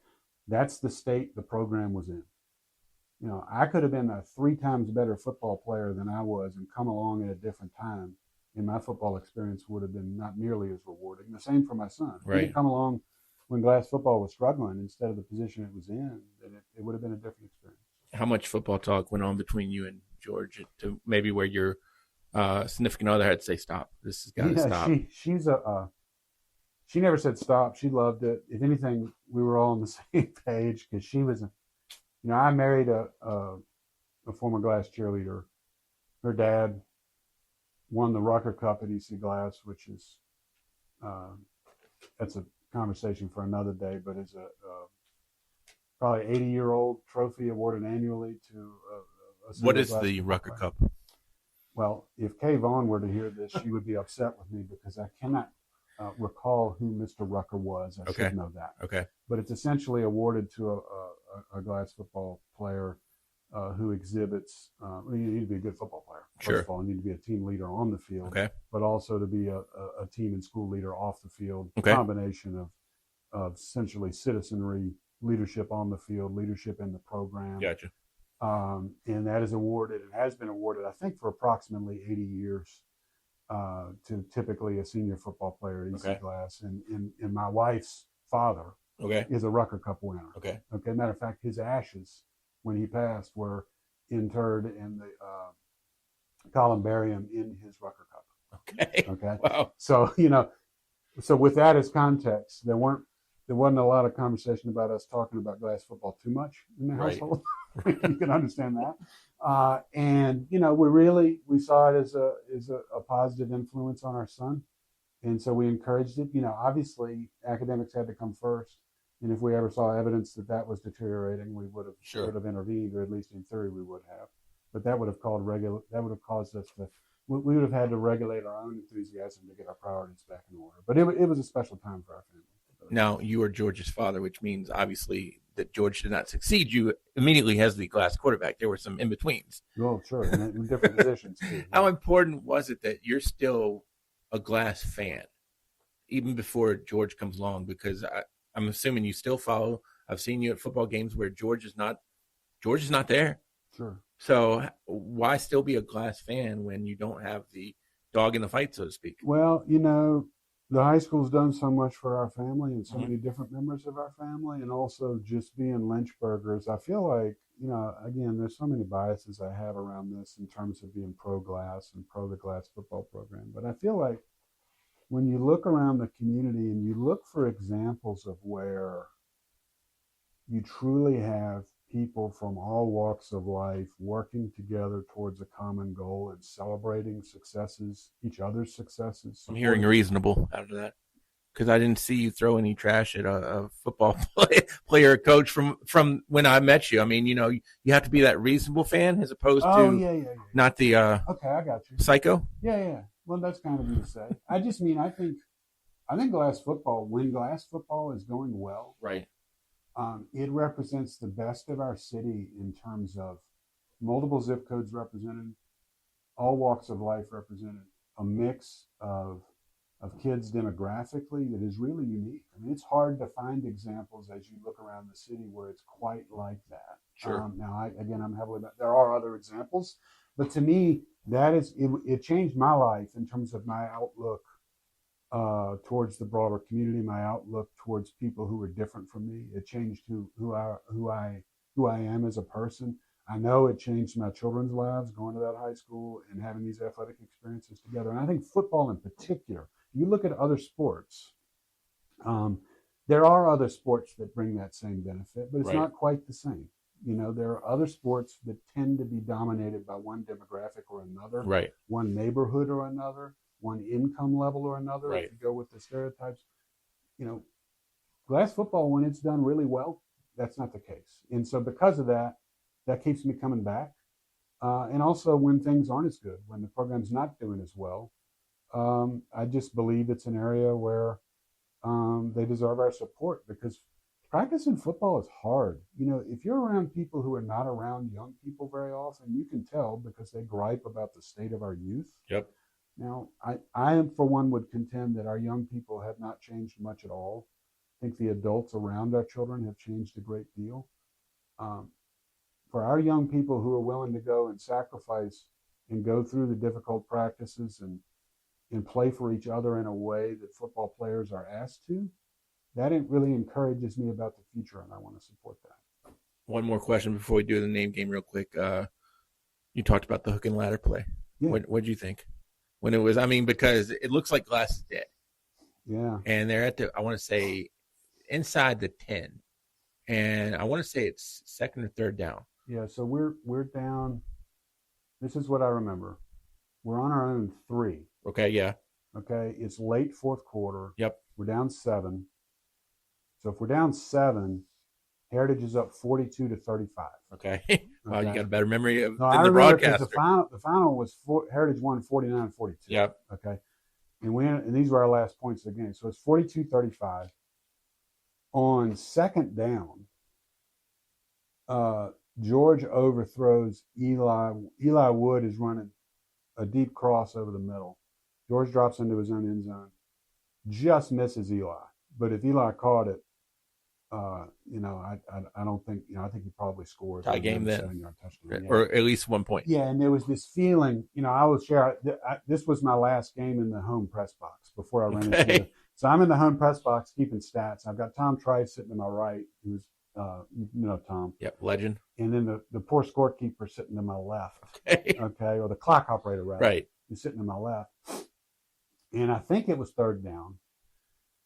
[SPEAKER 2] That's the state the program was in. I could have been a 3 times better football player than I was and come along at a different time, and my football experience would have been not nearly as rewarding. The same for my son.
[SPEAKER 1] Right.
[SPEAKER 2] He could come along when Glass football was struggling instead of the position it was in, then it would have been a different experience.
[SPEAKER 1] How much football talk went on between you and George to maybe where your significant other had to say, stop, this has got to stop?
[SPEAKER 2] She never said stop. She loved it. If anything, we were all on the same page because she was, I married a former Glass cheerleader. Her dad won the Rucker Cup at EC Glass, which is, that's a conversation for another day, but is a probably 80-year-old trophy awarded annually to
[SPEAKER 1] what is the Rucker Cup?
[SPEAKER 2] Well, if Kay Vaughn were to hear this, she would be upset with me because I cannot recall who Mr. Rucker was. I should know that.
[SPEAKER 1] Okay.
[SPEAKER 2] But it's essentially awarded to a Glass football player who exhibits. You need to be a good football player. First of all, you need to be a team leader on the field, but also to be a team and school leader off the field. Combination of essentially citizenry, leadership on the field, leadership in the program.
[SPEAKER 1] Gotcha.
[SPEAKER 2] And that is awarded and has been awarded, I think, for approximately 80 years to typically a senior football player at EC Glass. And my wife's father is a Rucker Cup winner. Okay. Matter of fact, his ashes, when he passed, were interred in the columbarium in his Rucker Cup. Okay. Wow. So, so with that as context, there wasn't a lot of conversation about us talking about Glass football too much in the household. You can understand that. And, we saw it as a positive influence on our son. And so we encouraged it. Obviously academics had to come first. And if we ever saw evidence that was deteriorating, we would have intervened, or at least in theory we would have. But that would have caused us to, we would have had to regulate our own enthusiasm to get our priorities back in order. But it was a special time for our family.
[SPEAKER 1] Now, you are George's father, which means obviously that George did not succeed you immediately as the Glass quarterback. There were some in-betweens.
[SPEAKER 2] Oh, sure, and in different positions too.
[SPEAKER 1] How important was it that you're still a Glass fan, even before George comes along? Because I'm assuming you still follow. I've seen you at football games where George is not there.
[SPEAKER 2] Sure.
[SPEAKER 1] So why still be a Glass fan when you don't have the dog in the fight, so to speak?
[SPEAKER 2] Well, the high school's done so much for our family and so many different members of our family, and also just being Lynchburgers. I feel like, again, there's so many biases I have around this in terms of being pro-Glass and pro the Glass football program. But I feel like when you look around the community and you look for examples of where you truly have people from all walks of life working together towards a common goal and celebrating successes, each other's successes.
[SPEAKER 1] I'm hearing reasonable out of that, because I didn't see you throw any trash at a football player or coach from when I met you. I mean, you have to be that reasonable fan as opposed to not the
[SPEAKER 2] okay, I got you.
[SPEAKER 1] Psycho.
[SPEAKER 2] Yeah. Well, that's kind of you to say. I just mean I think Glass football, when Glass football is going well,
[SPEAKER 1] right.
[SPEAKER 2] It represents the best of our city in terms of multiple zip codes represented, all walks of life represented, a mix of kids demographically that is really unique. I mean, it's hard to find examples as you look around the city where it's quite like that.
[SPEAKER 1] Sure.
[SPEAKER 2] Now, I'm heavily, there are other examples, but to me, it changed my life in terms of my outlook towards the broader community, my outlook towards people who were different from me. It changed who I am as a person. I know it changed my children's lives going to that high school and having these athletic experiences together. And I think football in particular, you look at other sports, there are other sports that bring that same benefit, but it's not quite the same. There are other sports that tend to be dominated by one demographic or another, one neighborhood or another, one income level or another. If you go with the stereotypes, Glass football, when it's done really well, that's not the case. And so because of that, that keeps me coming back. And also when things aren't as good, when the program's not doing as well, I just believe it's an area where they deserve our support because practicing football is hard. If you're around people who are not around young people very often, you can tell because they gripe about the state of our youth.
[SPEAKER 1] Yep.
[SPEAKER 2] Now, I for one, would contend that our young people have not changed much at all. I think the adults around our children have changed a great deal. Um, for our young people who are willing to go and sacrifice and go through the difficult practices and play for each other in a way that football players are asked to, that it really encourages me about the future, and I want to support that.
[SPEAKER 1] One more question before we do the name game real quick. You talked about the hook and ladder play.
[SPEAKER 2] Yeah.
[SPEAKER 1] What'd you think? When it was, because it looks like Glass is dead.
[SPEAKER 2] Yeah.
[SPEAKER 1] And they're at I want to say, inside the 10. And I want to say it's second or third down.
[SPEAKER 2] Yeah, so we're down. This is what I remember. We're on our own 3.
[SPEAKER 1] Okay, yeah.
[SPEAKER 2] Okay, it's late fourth quarter.
[SPEAKER 1] Yep.
[SPEAKER 2] We're down 7. So if we're down 7, Heritage is up 42-35.
[SPEAKER 1] Okay. Wow, you got a better memory than
[SPEAKER 2] I
[SPEAKER 1] the broadcaster.
[SPEAKER 2] The final was Heritage won 49-42.
[SPEAKER 1] Yep.
[SPEAKER 2] Okay. And these were our last points of the game. So it's 42-35. On second down, George overthrows Eli. Eli Wood is running a deep cross over the middle. George drops into his own end zone. Just misses Eli. But if Eli caught it, I don't think, I think he probably scores.
[SPEAKER 1] Tie game then.
[SPEAKER 2] 7-yard touchdown. Yeah.
[SPEAKER 1] Or at least 1 point.
[SPEAKER 2] Yeah, and there was this feeling, I will share, this was my last game in the home press box before I ran into it. So I'm in the home press box keeping stats. I've got Tom Trice sitting to my right, who's, Tom.
[SPEAKER 1] Yep, legend.
[SPEAKER 2] And then the poor scorekeeper sitting to my left.
[SPEAKER 1] Okay.
[SPEAKER 2] Okay, or the clock operator, rather.
[SPEAKER 1] Right.
[SPEAKER 2] He's sitting to my left. And I think it was third down.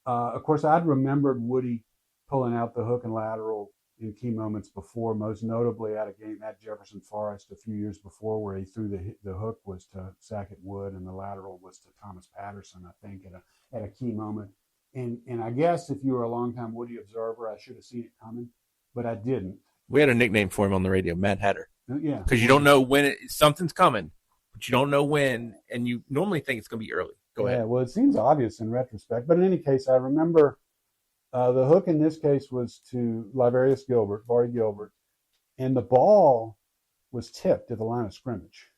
[SPEAKER 2] Of course, I'd remembered Woody pulling out the hook and lateral in key moments before, most notably at a game at Jefferson Forest a few years before where he threw the hook was to Sackett Wood and the lateral was to Thomas Patterson, I think, at a key moment. And I guess if you were a longtime Woody observer, I should have seen it coming, but I didn't.
[SPEAKER 1] We had a nickname for him on the radio, Mad Hatter.
[SPEAKER 2] Yeah.
[SPEAKER 1] Because you don't know when something's coming, but you don't know when, and you normally think it's going to be early. Go ahead.
[SPEAKER 2] Yeah, well, it seems obvious in retrospect. But in any case, I remember the hook in this case was to Laverius Gilbert, Vari Gilbert, and the ball was tipped at the line of scrimmage.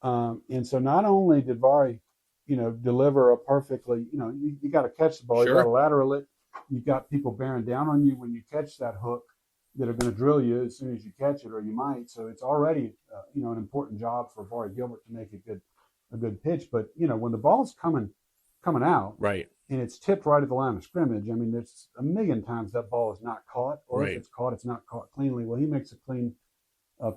[SPEAKER 2] And so not only did Vari, deliver a perfectly, you got to catch the ball,
[SPEAKER 1] Sure.
[SPEAKER 2] You got to lateral it, you got people bearing down on you when you catch that hook that are going to drill you as soon as you catch it, or you might. So it's already, an important job for Vari Gilbert to make a good pitch. But when the ball's coming out,
[SPEAKER 1] Right.
[SPEAKER 2] and it's tipped right at the line of scrimmage, there's a million times that ball is not caught, or
[SPEAKER 1] Right.
[SPEAKER 2] if it's caught, it's not caught cleanly. Well, he makes a clean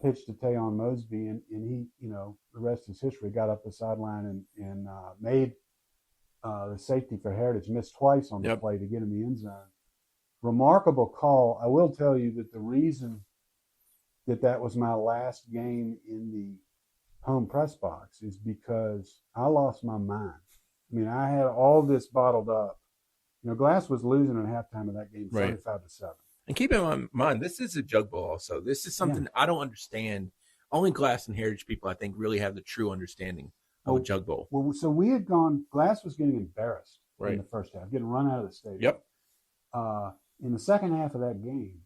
[SPEAKER 2] pitch to Tayon Mosby, and he, the rest is history. Got up the sideline and made the safety for Heritage miss twice on the
[SPEAKER 1] Yep.
[SPEAKER 2] play to get in the end zone. Remarkable call. I will tell you that the reason that was my last game in the home press box is because I lost my mind. I had all this bottled up. Glass was losing at halftime of that game,
[SPEAKER 1] Right.
[SPEAKER 2] 35-7.
[SPEAKER 1] And keep in mind, this is a jug bowl also. This is something I don't understand. Only Glass and Heritage people, I think, really have the true understanding of a jug bowl.
[SPEAKER 2] Well, so we had gone, Glass was getting embarrassed
[SPEAKER 1] Right.
[SPEAKER 2] in the first half, getting run out of the stadium.
[SPEAKER 1] Yep.
[SPEAKER 2] In the second half of that game,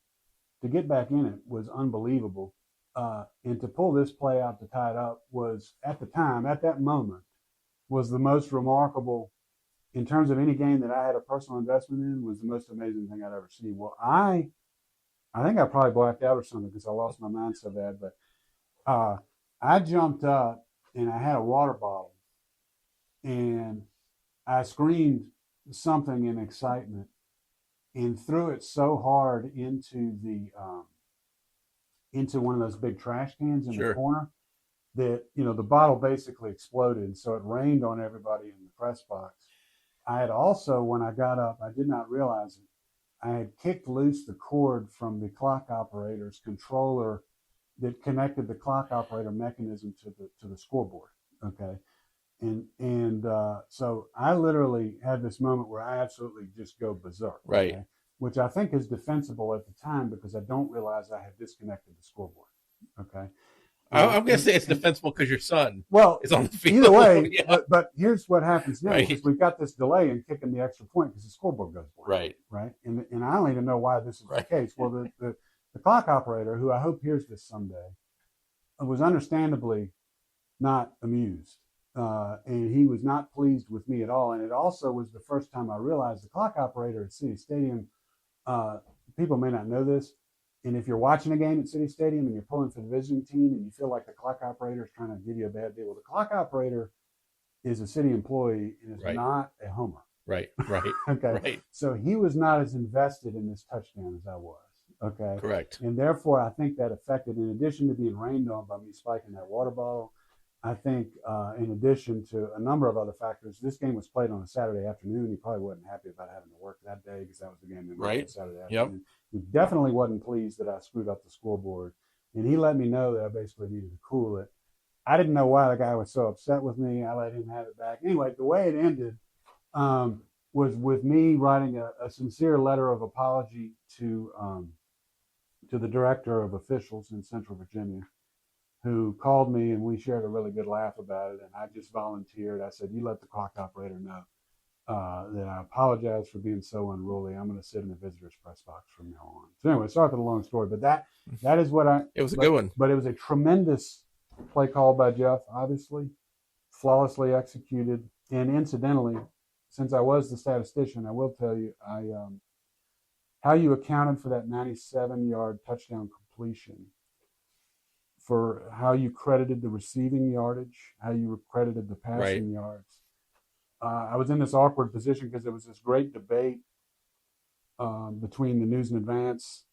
[SPEAKER 2] to get back in it was unbelievable. And to pull this play out to tie it up was, at the time, at that moment, was the most remarkable, in terms of any game that I had a personal investment in, was the most amazing thing I'd ever seen. Well, I think I probably blacked out or something because I lost my mind so bad, but I jumped up and I had a water bottle and I screamed something in excitement and threw it so hard into one of those big trash cans in
[SPEAKER 1] Sure.
[SPEAKER 2] the corner that, the bottle basically exploded. And so it rained on everybody in the press box. I had also, when I got up, I did not realize it, I had kicked loose the cord from the clock operator's controller that connected the clock operator mechanism to the scoreboard. Okay. And so I literally had this moment where I absolutely just go berserk.
[SPEAKER 1] Right.
[SPEAKER 2] Okay? Which I think is defensible at the time because I don't realize I had disconnected the scoreboard. Okay.
[SPEAKER 1] I'm going to say it's defensible because your son is on the field.
[SPEAKER 2] Either way,
[SPEAKER 1] Yeah.
[SPEAKER 2] but here's what happens now.
[SPEAKER 1] Right.
[SPEAKER 2] Because we've got this delay in kicking the extra point because the scoreboard goes blank.
[SPEAKER 1] Right.
[SPEAKER 2] Right. And I don't even know why this is the case. Well, the clock operator, who I hope hears this someday, was understandably not amused. And he was not pleased with me at all. And it also was the first time I realized the clock operator at City Stadium, people may not know this, and if you're watching a game at City Stadium and you're pulling for the visiting team and you feel like the clock operator is trying to give you a bad deal, well, the clock operator is a city employee and is not a homer.
[SPEAKER 1] Right.
[SPEAKER 2] Okay.
[SPEAKER 1] Right.
[SPEAKER 2] So he was not as invested in this touchdown as I was. Okay.
[SPEAKER 1] Correct.
[SPEAKER 2] And therefore, I think that affected, in addition to being rained on by me spiking that water bottle, I think in addition to a number of other factors, this game was played on a Saturday afternoon. He probably wasn't happy about having to work that day because that was the game that was on Saturday afternoon. He definitely wasn't pleased that I screwed up the scoreboard. And he let me know that I basically needed to cool it. I didn't know why the guy was so upset with me. I let him have it back. Anyway, the way it ended was with me writing a sincere letter of apology to the director of officials in Central Virginia, who called me, and we shared a really good laugh about it. And I just volunteered. I said, you let the clock operator know that I apologize for being so unruly. I'm going to sit in the visitor's press box from now on. So anyway, sorry for the long story, but that is what
[SPEAKER 1] it was a good one.
[SPEAKER 2] But it was a tremendous play call by Jeff, obviously, flawlessly executed. And incidentally, since I was the statistician, I will tell you, how you accounted for that 97-yard touchdown completion, for how you credited the receiving yardage, how you credited the passing yards. I was in this awkward position because there was this great debate between the News and Advance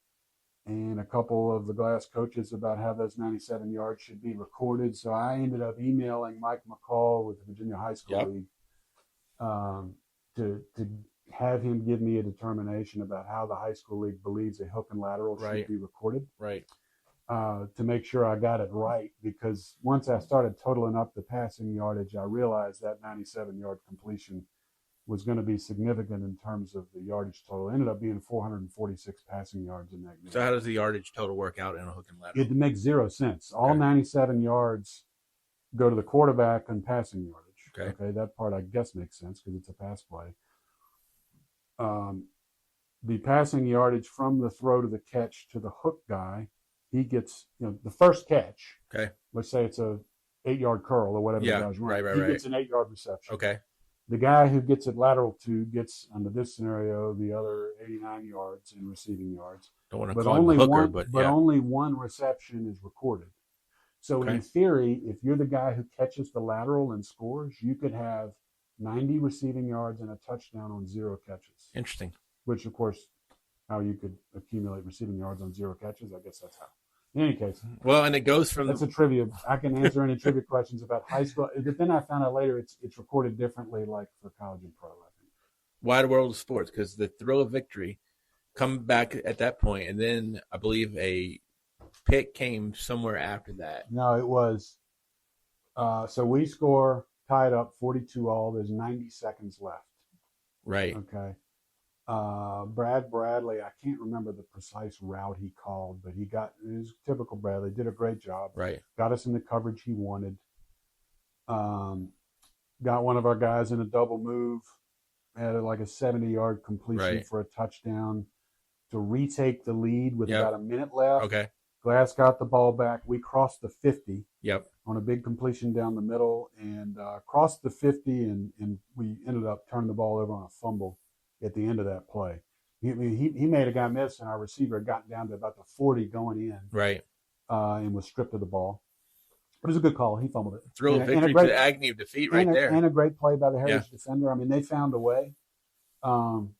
[SPEAKER 2] and a couple of the Glass coaches about how those 97 yards should be recorded. So I ended up emailing Mike McCall with the Virginia High School League to have him give me a determination about how the high school league believes a hook and lateral should be recorded.
[SPEAKER 1] Right.
[SPEAKER 2] To make sure I got it right, because once I started totaling up the passing yardage, I realized that 97-yard completion was going to be significant in terms of the yardage total. It ended up being 446 passing yards in that game.
[SPEAKER 1] So how does the yardage total work out in a hook and lateral?
[SPEAKER 2] It makes zero sense. All 97 yards go to the quarterback and passing yardage. Okay, that part I guess makes sense because it's a pass play. The passing yardage from the throw to the catch to the hook guy, he gets, the first catch.
[SPEAKER 1] Okay.
[SPEAKER 2] Let's say it's a 8-yard curl or whatever the guy's running. He gets an 8-yard reception.
[SPEAKER 1] Okay.
[SPEAKER 2] The guy who gets it lateral to gets, under this scenario, the other 89 yards in receiving yards.
[SPEAKER 1] Don't want to call him a hooker,
[SPEAKER 2] but only one reception is recorded. So in theory, if you're the guy who catches the lateral and scores, you could have 90 receiving yards and a touchdown on 0 catches.
[SPEAKER 1] Interesting.
[SPEAKER 2] Which, of course, how you could accumulate receiving yards on 0 catches. I guess that's how. In any case.
[SPEAKER 1] Well, and it goes from...
[SPEAKER 2] That's a trivia. I can answer any trivia questions about high school. But then I found out later it's recorded differently, like for college and pro, I think.
[SPEAKER 1] Wide world of sports, because the thrill of victory come back at that point, and then I believe a pick came somewhere after that.
[SPEAKER 2] No, it was... so we score, tied up 42-all. There's 90 seconds left.
[SPEAKER 1] Right.
[SPEAKER 2] Okay. Brad Bradley, I can't remember the precise route he called, but it was typical Bradley, did a great job.
[SPEAKER 1] Right.
[SPEAKER 2] Got us in the coverage he wanted. Got one of our guys in a double move, had like a 70-yard completion for a touchdown to retake the lead with about a minute left.
[SPEAKER 1] Okay.
[SPEAKER 2] Glass got the ball back. We crossed the 50
[SPEAKER 1] on
[SPEAKER 2] a big completion down the middle and crossed the 50, and we ended up turning the ball over on a fumble at the end of that play. He made a guy miss, and our receiver got down to about the 40 going in.
[SPEAKER 1] Right.
[SPEAKER 2] And was stripped of the ball. It was a good call. He fumbled it.
[SPEAKER 1] Thrill of victory to the agony of defeat there.
[SPEAKER 2] And a great play by the Heritage defender. I mean, they found a way. Tough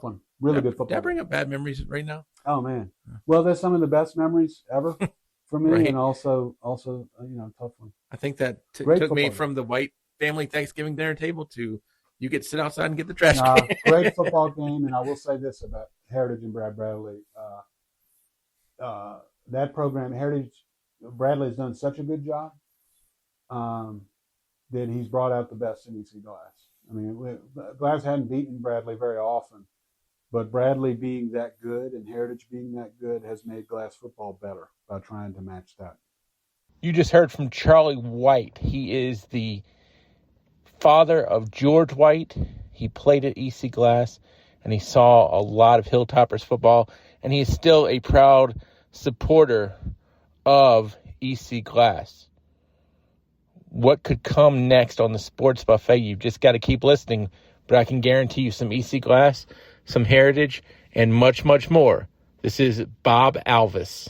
[SPEAKER 2] one. Really good football.
[SPEAKER 1] Did I bring up bad memories right now?
[SPEAKER 2] Oh, man. Well, there's some of the best memories ever for me, and also tough one.
[SPEAKER 1] I think that took me from the white family Thanksgiving dinner table to you get to sit outside and get the trash can.
[SPEAKER 2] Great football game, and I will say this about Heritage and Brad Bradley. That program, Heritage, Bradley has done such a good job that he's brought out the best in EC Glass. I mean, Glass hadn't beaten Bradley very often But Bradley being that good and Heritage being that good has made Glass football better by trying to match that.
[SPEAKER 1] You just heard from Charlie White. He is the father of George White. He played at EC Glass, and he saw a lot of Hilltoppers football, and he is still a proud supporter of EC Glass. What could come next on the sports buffet? You've just got to keep listening, but I can guarantee you some EC Glass, some Heritage, and much, much more. This is Bob Alvis.